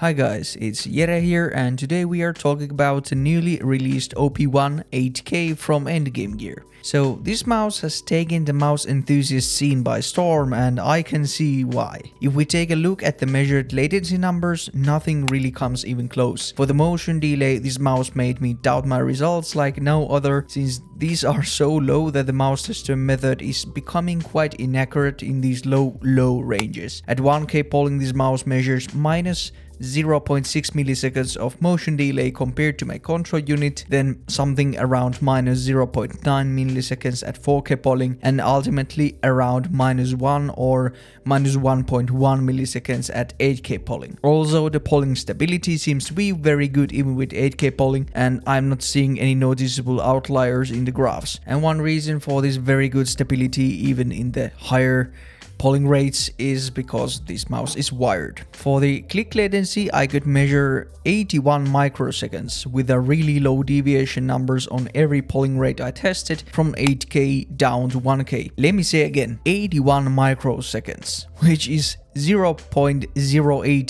Hi guys, it's Jerrorr here, and today we are talking about the newly released OP1 8K from Endgame Gear. So this mouse has taken the mouse enthusiast scene by storm, and I can see why. If we take a look at the measured latency numbers, nothing really comes even close. For the motion delay, this mouse made me doubt my results like no other, since these are so low that the mouse tester method is becoming quite inaccurate in these low ranges. At 1K polling, this mouse measures minus 0.6 milliseconds of motion delay compared to my control unit, then something around minus 0.9 milliseconds at 4K polling, and ultimately around minus 1 or minus 1.1 milliseconds at 8K polling. Also, the polling stability seems to be very good even with 8K polling, and I'm not seeing any noticeable outliers in the graphs. And one reason for this very good stability even in the higher polling rates is because this mouse is wired. For the click latency, I could measure 81 microseconds with a really low deviation numbers on every polling rate I tested from 8K down to 1K. Let me say again, 81 microseconds, which is 0.08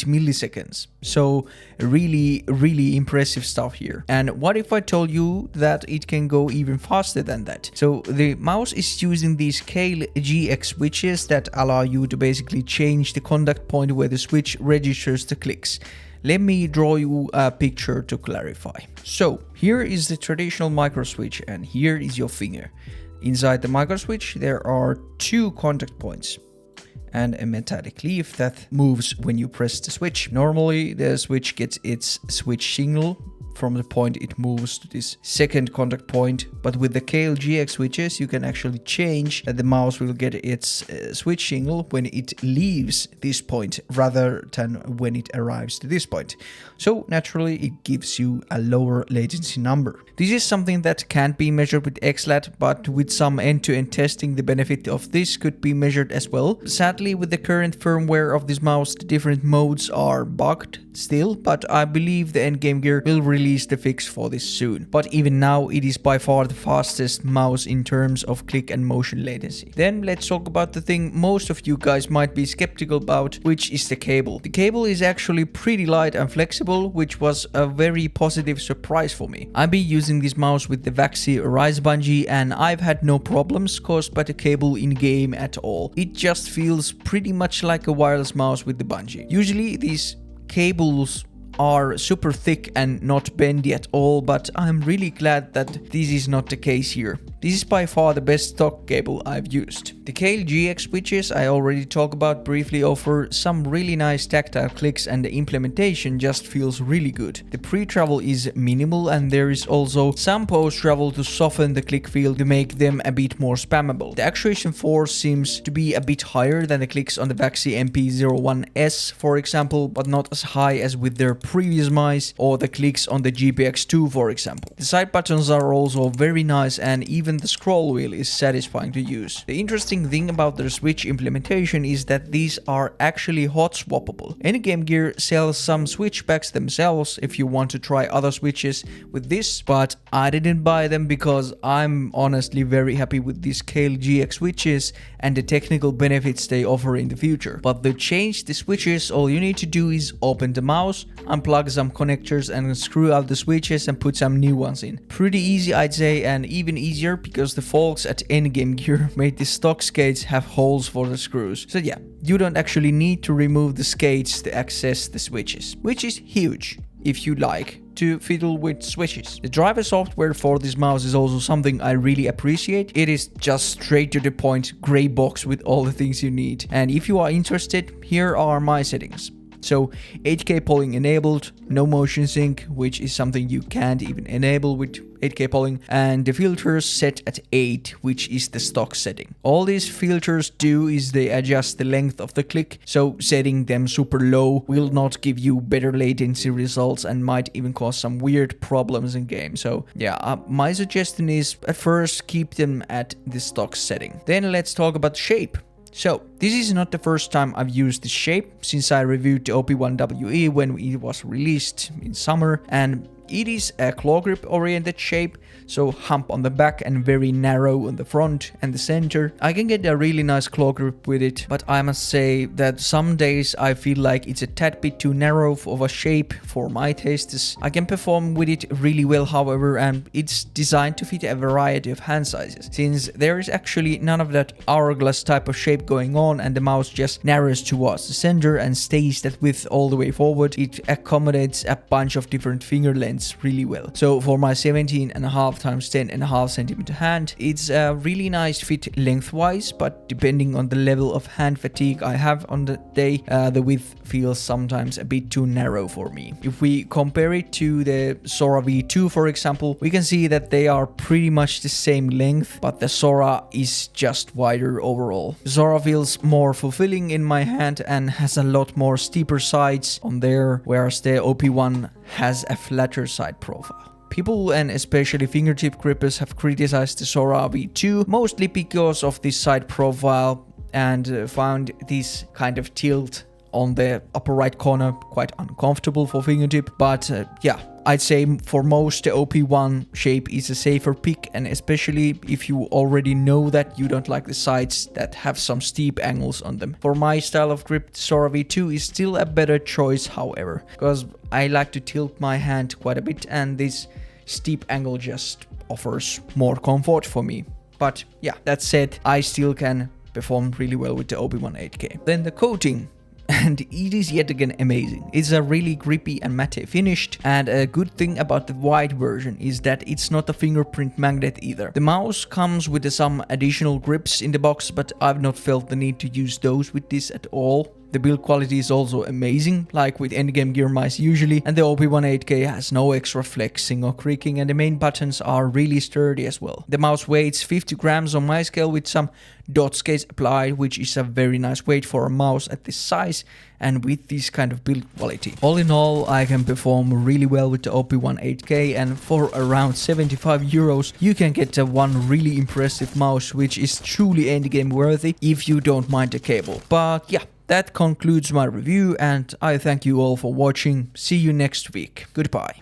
milliseconds. So really impressive stuff here. And what if I told you that it can go even faster than that? So the mouse is using these Kailh GX switches that allow you to basically change the contact point where the switch registers the clicks. Let me draw you a picture to clarify. So here is the traditional micro switch and here is your finger. Inside the micro switch there are two contact points and a metallic leaf that moves when you press the switch. Normally the switch gets its switch signal from the point it moves to this second contact point, but with the Kailh GX switches you can actually change that the mouse will get its switch signal when it leaves this point rather than when it arrives to this point. So naturally it gives you a lower latency number. This is something that can't be measured with XLAT, but with some end-to-end testing the benefit of this could be measured as well. Sadly, with the current firmware of this mouse the different modes are bugged still, but I believe the Endgame Gear will release the fix for this soon. But even now it is by far the fastest mouse in terms of click and motion latency. Then let's talk about the thing most of you guys might be skeptical about, which is the cable. The cable is actually pretty light and flexible, which was a very positive surprise for me. I've been using this mouse with the Vaxi Rise bungee and I've had no problems caused by the cable in game at all. It just feels pretty much like a wireless mouse with the bungee. Usually these cables are super thick and not bendy at all, but I'm really glad that this is not the case here. This is by far the best stock cable I've used. The Kailh GX switches I already talked about briefly offer some really nice tactile clicks and the implementation just feels really good. The pre-travel is minimal and there is also some post-travel to soften the click feel to make them a bit more spammable. The actuation force seems to be a bit higher than the clicks on the Vaxi MP01S for example, but not as high as with their previous mice or the clicks on the GPX2 for example. The side buttons are also very nice and even the scroll wheel is satisfying to use. The interesting thing about their switch implementation is that these are actually hot swappable. Endgame Gear sells some switch packs themselves if you want to try other switches with this, but I didn't buy them because I'm honestly very happy with these Kailh GX switches and the technical benefits they offer in the future. But to change the switches, all you need to do is open the mouse, unplug some connectors and screw out the switches and put some new ones in. Pretty easy I'd say, and even easier because the folks at Endgame Gear made the stock skates have holes for the screws. So yeah, you don't actually need to remove the skates to access the switches, which is huge if you like to fiddle with switches. The driver software for this mouse is also something I really appreciate. It is just straight to the point, grey box with all the things you need. And if you are interested, here are my settings. So 8K polling enabled, no motion sync, which is something you can't even enable with 8K polling, and the filters set at 8, which is the stock setting. All these filters do is they adjust the length of the click, so setting them super low will not give you better latency results and might even cause some weird problems in game. So yeah, my suggestion is at first keep them at the stock setting. Then let's talk about shape. So, this is not the first time I've used this shape since I reviewed the OP1 WE when it was released in summer, and It is a claw grip oriented shape, so hump on the back and very narrow on the front and the center. I can get a really nice claw grip with it, but I must say that some days I feel like it's a tad bit too narrow of a shape for my tastes. I can perform with it really well, however, and it's designed to fit a variety of hand sizes. Since there is actually none of that hourglass type of shape going on and the mouse just narrows towards the center and stays that width all the way forward, it accommodates a bunch of different finger lengths really well. So for my 17.5 times 10.5 centimeter hand, it's a really nice fit lengthwise, but depending on the level of hand fatigue I have on the day, the width feels sometimes a bit too narrow for me. If we compare it to the Zorror V2, for example, we can see that they are pretty much the same length, but the Zorror is just wider overall. Zorror feels more fulfilling in my hand and has a lot more steeper sides on there, whereas the OP1 has a flatter side profile. People and especially fingertip grippers have criticized the Zorror V2 mostly because of this side profile and found this kind of tilt on the upper right corner quite uncomfortable for fingertip. But yeah, I'd say for most the OP1 shape is a safer pick, and especially if you already know that you don't like the sides that have some steep angles on them. For my style of grip, the Zorror V2 is still a better choice, however, because I like to tilt my hand quite a bit and this steep angle just offers more comfort for me. But yeah, that said, I still can perform really well with the OP1 8K. Then the coating. And it is yet again amazing. It's a really grippy and matte finished, and a good thing about the white version is that it's not a fingerprint magnet either. The mouse comes with some additional grips in the box, but I've not felt the need to use those with this at all. The build quality is also amazing, like with Endgame Gear mice usually, and the OP1 8K has no extra flexing or creaking, and the main buttons are really sturdy as well. The mouse weighs 50 grams on my scale with some dot scales applied, which is a very nice weight for a mouse at this size and with this kind of build quality. All in all, I can perform really well with the OP1 8K, and for around 75 euros you can get one really impressive mouse which is truly endgame worthy if you don't mind the cable. But yeah, that concludes my review and I thank you all for watching. See you next week. Goodbye.